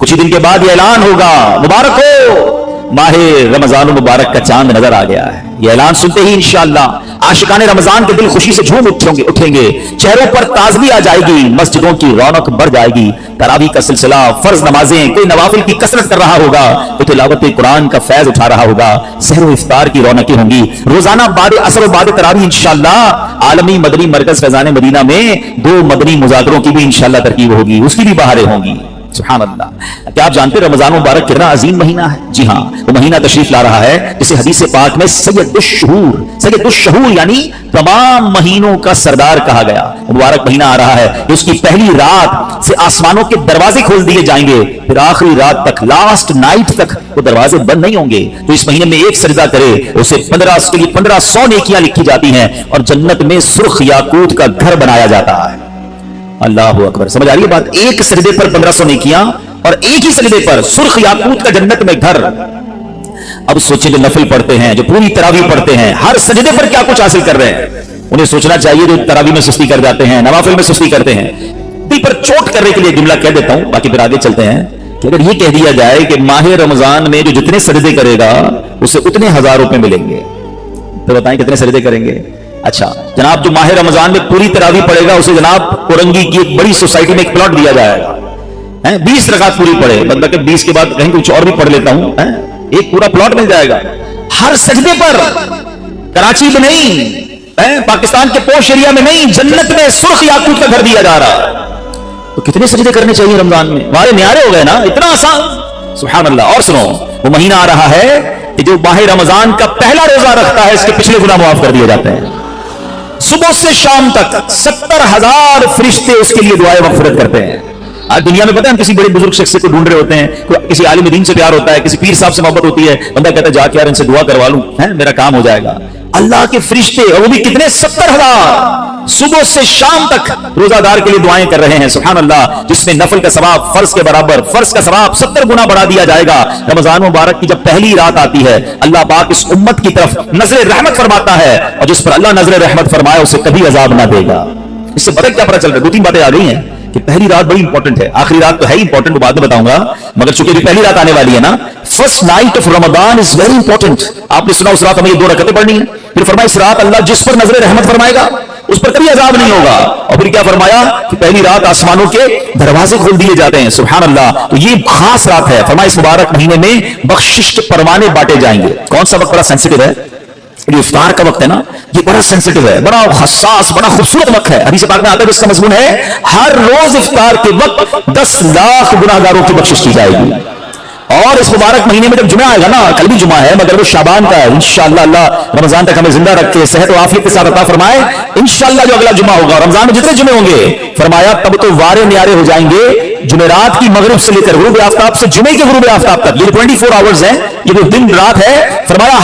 कुछ ही दिन के बाद ये ऐलान होगा, मुबारक हो, माहे रमजान मुबारक का चांद नजर आ गया है। ये ऐलान सुनते ही इंशाअल्लाह आशिकाने रमजान के दिल खुशी से झूम उठेंगे, चेहरों पर ताजगी आ जाएगी, मस्जिदों की रौनक बढ़ जाएगी। तरावी का सिलसिला, फर्ज नमाजें, कोई नवाफिल की कसरत कर रहा होगा, कोई तिलावत कुरान का फैज उठा रहा होगा, सहर इफ्तार की रौनकें होंगी। रोजाना बाद असर और बाद तरावी इंशाअल्लाह आलमी मदनी मरकज फैजान मदीना में 2 मदनी मुजाकरों की भी इंशाअल्लाह तरकीब होगी, उसकी भी बहारें होंगी। सुभान अल्लाह। क्या आप जानते हैं रमजान मुबारक कितना अजीम महीना है? जी हाँ, वो महीना तशरीफ ला रहा है जिसे हदीस पाक में सैयदुश्शहूर यानी तमाम महीनों का सरदार कहा गया। मुबारक महीना आ रहा है, उसकी पहली रात से आसमानों के दरवाजे खोल दिए जाएंगे, फिर आखिरी रात तक, लास्ट नाइट तक वो दरवाजे बंद नहीं होंगे। तो इस महीने में एक सजदा करे उसे 1500 नेकियां लिखी जाती हैं और जन्नत में सुर्ख याकूत का घर बनाया जाता है। अल्लाह अकबर। समझ आ रही है बात? एक सजदे पर 1500 नेकियां और एक ही सजदे पर सुर्ख याकूत का जन्नत में घर। अब सोचिए जो नफिल पढ़ते हैं, जो पूरी तरावी पढ़ते हैं, हर सजदे पर क्या कुछ हासिल कर रहे हैं। उन्हें सोचना चाहिए जो तरावी में सुस्ती कर जाते हैं, नवाफिल में सुस्ती करते हैं। दिल पर चोट करने के लिए जुमला कह देता हूं, बाकी फिर आगे चलते हैं कि अगर यह कह दिया जाए कि माह रमजान में जो जितने सजदे करेगा उसे उतने 1000 रुपए मिलेंगे, तो बताएं कितने सजदे करेंगे? अच्छा जनाब, जो माह रमजान में पूरी तरावी पड़ेगा उसे जनाब कोरंगी की एक बड़ी सोसाइटी में एक प्लॉट दिया जाएगा। 20 रकात पूरी पड़े, बंदा के 20 के बाद कहीं कुछ और भी पढ़ लेता हूं, एक पूरा प्लॉट मिल जाएगा हर सजदे पर। कराची में नहीं, पाकिस्तान के पोश एरिया में नहीं, जन्नत में सुर्ख याकूत का घर दिया जा रहा है। तो कितने सजदे करने चाहिए रमजान में? हमारे न्यारे हो गए ना, इतना आसान। सुभान अल्लाह। और सुनो, वो महीना आ रहा है कि जो माह रमजान का पहला रोजा रखता है इसके पिछले गुनाह माफ कर दिए जाते हैं। सुबह से शाम तक 70,000 फरिश्ते उसके लिए दुआए मगफिरत करते हैं। आज दुनिया में पता है हम किसी बड़े बुजुर्ग शख्स को ढूंढ रहे होते हैं, किसी आलिम दीन से प्यार होता है, किसी पीर साहब से मोहब्बत होती है, बंदा कहता है जाके यार इनसे दुआ करवा लूं, मेरा काम हो जाएगा। अल्लाह के फरिश्ते, और वो भी कितने? 70,000 सुबह से शाम तक रोजादार के लिए दुआएं कर रहे हैं। सुभान अल्लाह। जिसमें नफल का सवाब फर्ज के बराबर, फर्ज का सवाब 70 गुना बढ़ा दिया जाएगा। रमजान मुबारक की जब पहली रात आती है, अल्लाह पाक इस उम्मत की तरफ नजर रहमत फरमाता है, और जिस पर अल्लाह नजर रहमत फरमाए उसे कभी अजाब ना देगा। इससे पता क्या पता चल रहा है? 2-3 बातें आ गई हैं कि पहली रात बड़ी इंपॉर्टेंट है, आखिरी रात तो है इंपॉर्टेंट, वो बाद में बताऊंगा, मगर चूंकि पहली रात आने वाली है ना, first night of Ramzan is very important. आपने सुना उस रात हमें 2 रकअतें पढ़नी है, फिर फरमाया इस रात अल्लाह जिस पर नजर रहमत फरमाएगा उस पर कभी अजाब नहीं होगा, और फिर क्या फरमाया कि पहली रात आसमानों के दरवाजे खोल दिए जाते हैं। सुभान अल्लाह। तो ये खास रात है। फरमाया इस मुबारक महीने में बख्शिश के परवाने बांटे जाएंगे। कौन सा वक्त बड़ा सेंसिटिव है? ये इफ्तार का वक्त है ना, ये बड़ा सेंसिटिव है, बड़ा हसास, बड़ा खूबसूरत वक्त है। हदीस पाक में आता है इसका मजमून है हर रोज इफ्तार के वक्त 10 लाख गुनाहगारों की बख्शिश की जाएगी। और इस मुबारक महीने में जब जुमा आएगा ना, कल भी जुमा है मगर वो शाबान का है, इंशाअल्लाह अल्लाह रमजान तक हमें जिंदा रखे, सेहत और आफियत के साथ अता फरमाए। इंशाअल्लाह जो अगला जुमा होगा, रमजान में जितने जुमे होंगे, फरमाया तब तो वारे न्यारे हो जाएंगे जुमेरात की मगरिब से लेकर गुरूब आफ्ताब से जुमे के गुरूब आफ्ताब तक। ये 24 आवर्स हैं, ये जो दिन रात है। फरमाया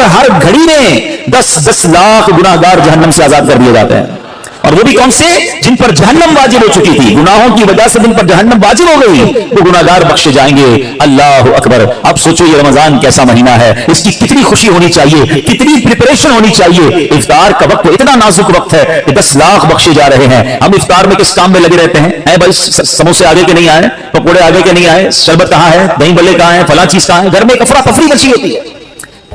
हर घड़ी में 10-10 लाख गुनाहगार जहन्नम से आजाद कर दिए जाते हैं। और वो भी कौन से? जिन पर जहन्नम वाजिब हो चुकी थी, गुनाहों की वजह से जिन पर जहन्नम वाजिब हो गई, वो गुनाहगार बख्शे जाएंगे। अल्लाह अकबर। अब सोचो ये रमजान कैसा महीना है, इसकी कितनी खुशी होनी चाहिए, कितनी प्रिपरेशन होनी चाहिए। इफ्तार का वक्त इतना नाजुक वक्त है कि 10 लाख बख्शे जा रहे हैं। हम इफ्तार में किस काम में लगे रहते हैं? भाई समोसे आगे के नहीं आए, पकौड़े आगे के नहीं आए, शरबत कहाँ है, दही बल्ले कहाँ है, फला चीज कहाँ है, घर में अफरा तफरी मची होती है।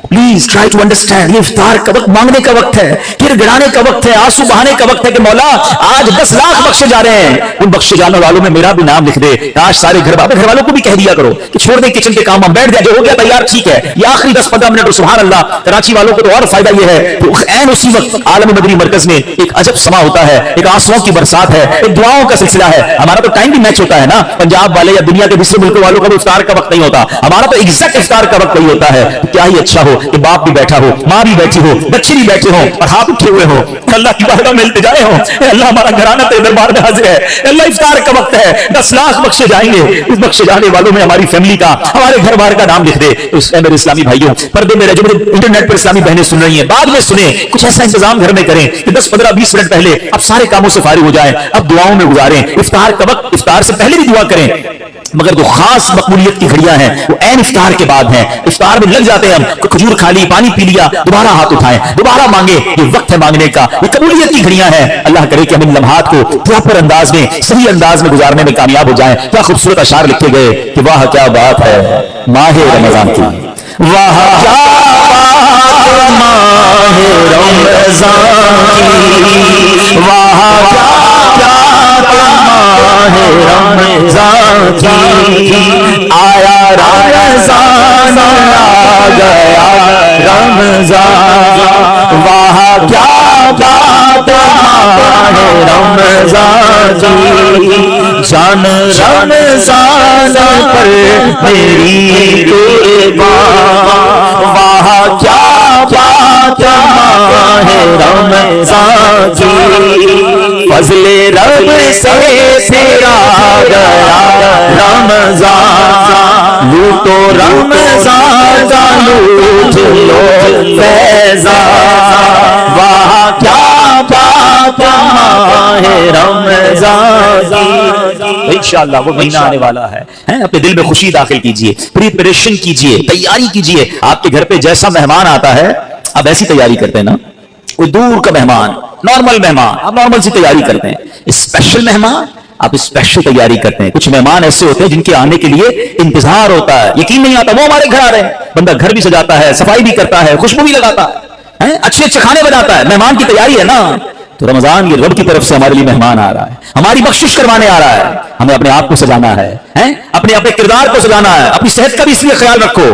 प्लीज ट्राई टू अंडरस्टैंड, ये इफ्तार का वक्त मांगने का वक्त है, गिड़गिड़ाने का वक्त है, आंसू बहाने का वक्त है कि मौला आज 10 लाख बख्शे जा रहे हैं। उन बख्शे जाने वालों में मेरा भी नाम लिख दे। काश सारे घर वालों को भी कह दिया करो कि छोड़ दे किचन के काम, हम बैठ जाए, जो हो गया तैयार ठीक है, ये आखिरी 10-15 मिनट। और सुभान अल्लाह, कराची वालों को तो और फायदा ये है कि ऐन उसी वक्त आलमी मदनी मरकज में एक अजब समा होता है, एक आंसुओं की बरसात है, एक दुआओं का सिलसिला है। हमारा तो टाइम भी मैच होता है ना, पंजाब वाले या दुनिया के दूसरे मुल्कों वालों का इफ्तार का वक्त नहीं होता, हमारा तो एग्जैक्ट इफ्तार का वक्त वही होता है। क्या ही अच्छा हो कि बाप भी बैठा हो, माँ भी बैठी हो, बच्चे भी बैठे हो और हाथ उठे हुए हो, अल्लाह की बारगाह में इल्तिजाए हो, अल्लाह हमारा घराना तेरे दरबार में हाजिर है, अल्लाह इफ्तार का वक्त है, 10 लाख बख्शे जाएंगे। इस बख्शे जाने वालों में हमारी फैमिली का, हमारे घर बार का नाम लिख दे। तो मेरे इस्लामी भाइयों, पर्दे में जो मेरे इंटरनेट पर इस्लामी बहनें सुन रही हैं, बाद में सुने, कुछ ऐसा इंतजाम घर में करें कि 10-15-20 मिनट पहले अब सारे कामों से फारिग हो जाएं, अब दुआओं में गुजारें। इफ्तार का वक्त, इफ्तार से पहले भी दुआ करें। مگر جو خاص مقبولیت کی گھڑیاں ہیں وہ عین افطار کے بعد ہیں. افطار میں لگ جاتے ہیں ہم, کھجور کھا لی, پانی پی لیا, دوبارہ ہاتھ اٹھائیں, دوبارہ مانگے. یہ وقت ہے مانگنے کا, یہ قبولیت کی گھڑیاں ہیں. اللہ کرے کہ ہم ان لمحات کو پراپر انداز میں, صحیح انداز میں گزارنے میں کامیاب ہو جائیں. کیا خوبصورت اشعار لکھے گئے کہ واہ کیا بات ہے ماہ رمضان کی, واہ کیا بات ماہ رمضان کی, واہ کیا ماہ رمضان کی, آیا رمضان آ گیا رمضان, واہ کیا بات ماہ رمضان کی, جان رمضان پر میری قربان, واہ کیا بات ماہ رمضان کی, فضل رب سے تیرا گیا رمضان, لوٹو رمضان لوٹ لو فیضان, واہ کیا بات ماہ رمضان کی. انشاءاللہ وہ مہینہ آنے والا ہے, اپنے دل میں خوشی داخل کیجئے, پریپریشن کیجئے, تیاری کیجئے. آپ کے گھر پہ جیسا مہمان آتا ہے آپ ایسی تیاری کرتے ہیں نا, کوئی دور کا مہمان, نارمل مہمان, آپ نارمل سی تیاری کرتے ہیں. اسپیشل مہمان آپ اسپیشل تیاری کرتے ہیں. کچھ مہمان ایسے ہوتے ہیں جن کے آنے کے لیے انتظار ہوتا ہے, یقین نہیں آتا وہ ہمارے گھر آ رہے ہیں. بندہ گھر بھی سجاتا ہے, صفائی بھی کرتا ہے, خوشبو بھی لگاتا ہے, اچھے اچھے کھانے بناتا ہے. مہمان کی تیاری ہے نا. تو رمضان یہ رب کی طرف سے ہمارے لیے مہمان آ رہا ہے, ہماری بخشش کروانے آ رہا ہے. ہمیں اپنے آپ کو سجانا ہے, اپنے کردار کو سجانا ہے. اپنی صحت کا بھی اس لیے خیال رکھو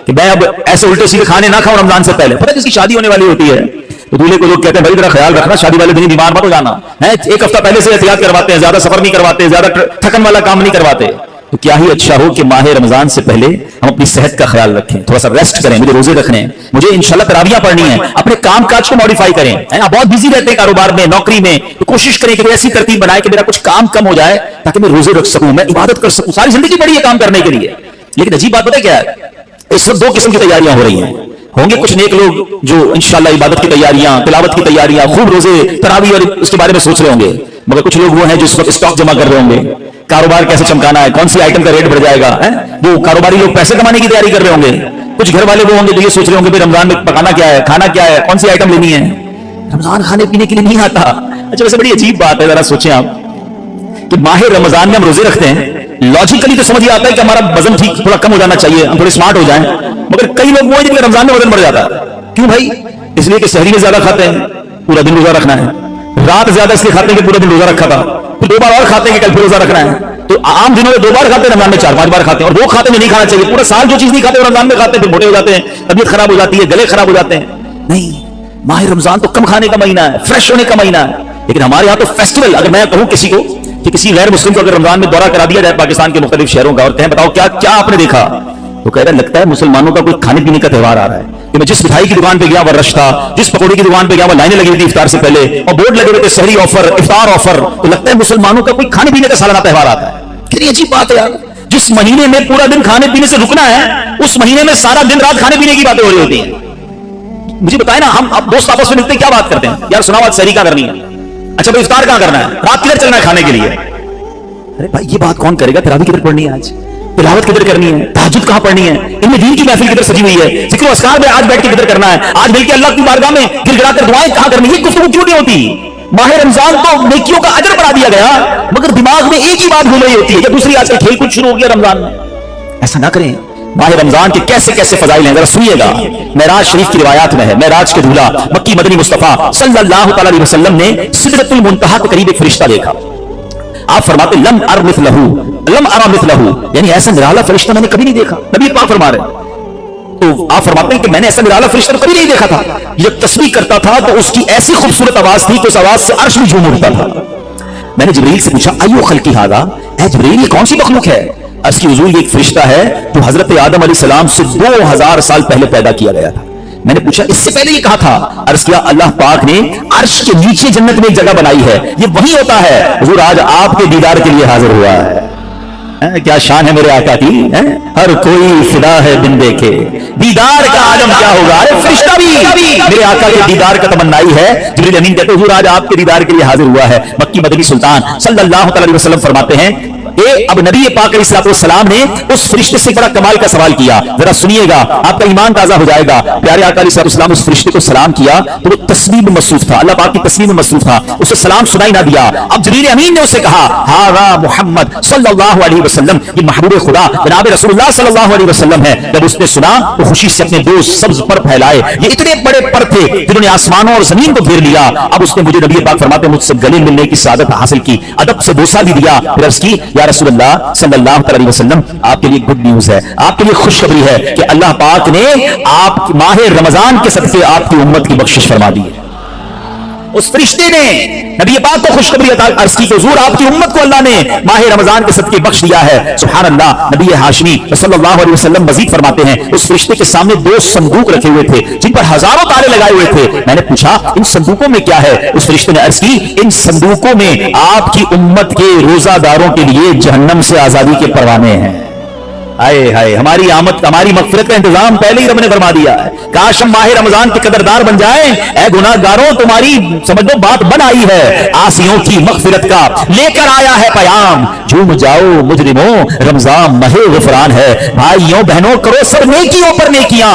کہ میں اب ایسے الٹے سیدھے کھانے نہ کھاؤں رمضان سے پہلے. پتہ کس کی شادی ہونے والی ہوتی ہے تو دولہے کو لوگ کہتے ہیں بھائی ذرا خیال رکھنا, شادی والے دن بیمار مت ہو جانا. ایک ہفتہ پہلے سے احتیاط کرواتے ہیں, زیادہ سفر نہیں کرواتے, زیادہ تھکن والا کام نہیں کرواتے. تو کیا ہی اچھا ہو کہ ماہ رمضان سے پہلے ہم اپنی صحت کا خیال رکھیں, تھوڑا سا ریسٹ کریں. مجھے روزے رکھنے ہیں, مجھے انشاءاللہ تراویحاں پڑھنی ہے, اپنے کام کاج کو ماڈیفائی کریں. آپ بہت بزی رہتے ہیں کاروبار میں, نوکری میں, تو کوشش کریں کہ ایسی ترتیب بنائے کہ میرا کچھ کام کم ہو جائے تاکہ میں روزے رکھ سکوں, میں عبادت کر سکوں. ساری زندگی پڑی ہے کام کرنے کے لیے. لیکن عجیب بات پتہ کیا ہے, اس وقت دو قسم کی تیاریاں ہو رہی ہیں. ہوں گے کچھ نیک لوگ جو انشاءاللہ عبادت کی تیاریاں, تلاوت کی تیاریاں, خوب روزے تراویح اور اس کے بارے میں سوچ رہے ہوں گے. مگر کچھ لوگ وہ ہیں جو اس وقت اسٹاک جمع کر رہے ہوں گے, کاروبار کیسے چمکانا ہے, کون سی آئٹم کا ریٹ بڑھ جائے گا. وہ کاروباری لوگ پیسے کمانے کی تیاری کر رہے ہوں گے. کچھ گھر والے وہ ہوں گے جو یہ سوچ رہے ہوں گے کہ رمضان میں پکانا کیا ہے, کھانا کیا ہے, کون سی آئٹم لینی ہے. رمضان کھانے پینے کے لیے نہیں آتا. اچھا ویسے بڑی عجیب بات ہے, ذرا سوچیں آپ کہ ماہ رمضان میں ہم روزے رکھتے ہیں, لاجیکلی تو سمجھ آتا ہے کہ ہمارا وزن ٹھیک تھوڑا کم ہو جانا چاہیے, ہم تھوڑے سمارٹ ہو جائیں. مگر کئی لوگ وہ ہیں جن کے رمضان میں وزن بڑھ جاتا ہے. کیوں بھائی؟ اس لیے کہ سحری میں زیادہ کھاتے ہیں, پورا دن روزہ رکھنا ہے. رات زیادہ اس لیے کھاتے ہیں کہ پورا دن روزہ رکھا تھا, پھر 2 بار اور کھاتے ہیں کہ کل پھر روزہ رکھنا ہے. تو عام دنوں میں 2 بار کھاتے ہیں, رمضان میں 4-5 بار کھاتے ہیں. اور وہ کھاتے ہیں نہیں کھانا چاہیے. پورا سال جو چیز نہیں کھاتے رمضان میں کھاتے ہیں, پھر موٹے ہو جاتے ہیں, طبیعت خراب ہو جاتی ہے, گلے خراب ہو جاتے ہیں. نہیں, ماہ رمضان تو کم کھانے کا مہینہ ہے, فریش ہونے کا مہینہ ہے. لیکن ہمارے یہاں تو فیسٹیول, اگر میں کہوں کسی کو کہ کسی غیر مسلم کو اگر رمضان میں دورہ کرا دیا جائے پاکستان کے مختلف شہروں کا اور کہیں بتاؤ کیا کیا آپ نے دیکھا, تو کہہ رہا لگتا ہے مسلمانوں کا کوئی کھانے پینے کا تہوار آ رہا ہے. کہ میں جس مٹھائی کی دکان پہ گیا وہ رش تھا, جس پکوڑے کی دکان پہ گیا وہ لائنیں لگی ہوئی تھی افطار سے پہلے, اور بورڈ لگے ہوئے تھے سحری آفر, افطار آفر. تو لگتا ہے مسلمانوں کا کوئی کھانے پینے کا سالانہ تہوار آتا ہے. کتنی عجیب بات ہے یار, جس مہینے میں پورا دن کھانے پینے سے رکنا ہے اس مہینے میں سارا دن رات کھانے پینے کی باتیں ہو رہی ہوتی ہیں. مجھے بتائیں نا, ہم اب دوست آپس میں ملتے کیا بات کرتے ہیں, یار سنا بات سحری کہاں کرنی ہے, اچھا بھائی افطار کہاں کرنا ہے, رات کدھر چلنا ہے کھانے کے لیے. ارے بھائی یہ بات کون کرے گا, تراویح کدھر پڑھنی ہے, آج تلاوت کدھر کرنی ہے, تہجد کہاں پڑھنی ہے, ان میں دین کی محفل کدھر سجی ہوئی ہے, ذکر و اذکار میں آج بیٹھ کے کدھر کرنا ہے, آج مل کے اللہ کی بارگاہ میں گر گڑا کر دعائیں کہاں کرنی ہے. یہ گفتگو کیوں نہیں ہوتی؟ ماہ رمضان تو نیکیوں کا اجر بڑھا دیا گیا, مگر دماغ میں ایک ہی بات گھوم رہی ہوتی ہے کہ دوسری آج کل کھیل کود شروع ہو گیا رمضان میں. ایسا نہ کریں. ماہ رمضان کے کیسے کیسے فضائل ہیں ذرا سنیے گا. معراج شریف کی روایات میں ہے, معراج کے دولہا مکی مدنی مصطفیٰ صلی اللہ تعالی علیہ وسلم نے سدرۃ المنتہا کے قریب ایک فرشتہ دیکھا. آپ فرماتے لم ار مثلہ, یعنی ایسا نرالا فرشتہ میں نے کبھی نہیں دیکھا. نبی پاک فرما رہے ہیں, تو آپ فرماتے ہیں کہ میں نے ایسا نرالا فرشتہ کبھی نہیں دیکھا تھا. جب تسبیح کرتا تھا تو اس کی ایسی خوبصورت آواز تھی کہ اس آواز سے عرش بھی جھوم اٹھتا تھا. میں نے جبریل سے پوچھا ایو خلقی ھذا, اے جبریل یہ کون سی مخلوق ہے؟ اس کی حضور یہ ایک فرشتہ ہے جو حضرت آدم علیہ السلام سے 2000 سال پہلے پیدا کیا گیا تھا. میں نے پوچھا اس سے پہلے یہ کہا تھا؟ عرض کیا اللہ پاک نے عرش کے نیچے جنت میں ایک جگہ بنائی ہے, یہ وہی ہوتا ہے. حضور آج آپ کے دیدار کے لیے حاضر ہوا ہے. کیا شان ہے میرے آقا کی, ہر کوئی فدا ہے بن دیکھے, دیدار کا عالم کیا ہوگا. ارے فرشتہ بھی میرے آقا کے دیدار کا تمنائی ہے. جبریل امین کہتے ہیں حضور آج آپ کے دیدار کے لیے حاضر ہوا ہے. مکی مدنی سلطان صلی اللہ تعالی وسلم فرماتے ہیں اب नबी पाक अलैहिस्सलाम ने उस फरिश्ते से बड़ा कमाल का सवाल किया, जरा सुनिएगा, आपका ईमान ताजा हो जाएगा। प्यारे आका अलैहिस्सलाम उस फरिश्ते को सलाम किया तो वो तस्वीर में मसरूफ था, अल्लाह पाक की तस्वीर में मसरूफ था, उसे सलाम सुनाई ना दिया। अब जिब्रील अमीन ने उसे कहा, हारा मोहम्मद सल्लल्लाहु अलैहि वसल्लम, ये महबूब खुदा जनाब रसूलुल्लाह सल्लल्लाहु अलैहि वसल्लम है। जब उसने सुना तो खुशी से अपने दो सब्ज पर फैलाए, ये इतने बड़े पर थे जिन्होंने आसमानों और जमीन को घेर लिया। अब उसने मुझे नबी पाक फरमाते मुझसे गले मिलने की सादत हासिल की, अदब से बोसा भी दिया, फिर अर्ज की, या रसूलुल्लाह सल्लल्लाहु अलैहि वसल्लम, आपके लिए गुड न्यूज है, आपके लिए खुशखबरी है कि अल्लाह पाक ने आप माह रमजान के सदके आपकी उम्मत की बख्शिश फरमा दी है। उस फरिश्ते ने नबी पाक को खुशखबरी अर्ज की कि हुजूर आपकी उम्मत को अल्लाह ने माह रमजान के सदके बख्श दिया है। सुभान अल्लाह। नबी हाशमी सल्लल्लाहु अलैहि वसल्लम मजीद फरमाते हैं, उस फरिश्ते के सामने दो संदूक रखे हुए थे जिन पर हजारों ताले लगाए हुए थे। मैंने पूछा इन संदूकों में क्या है? उस फरिश्ते ने अर्ज की, इन संदूकों में आपकी उम्मत के रोजादारों के लिए जहन्नम से आजादी के परवाने हैं। हाय हाय, हमारी आमद हमारी मगफिरत का इंतजाम पहले ही रब ने फरमा दिया है। काश हम माह रमजान के कदरदार बन जाएं। ऐ गुनाहगारों, तुम्हारी समझ लो बात बन आई है, आसियों की मगफिरत का लेकर आया है पैगाम। झूम जाओ मुजरिमों, रमजान माह गुफरान है। भाइयों बहनों, करो सब नेकियों पर नेकियां।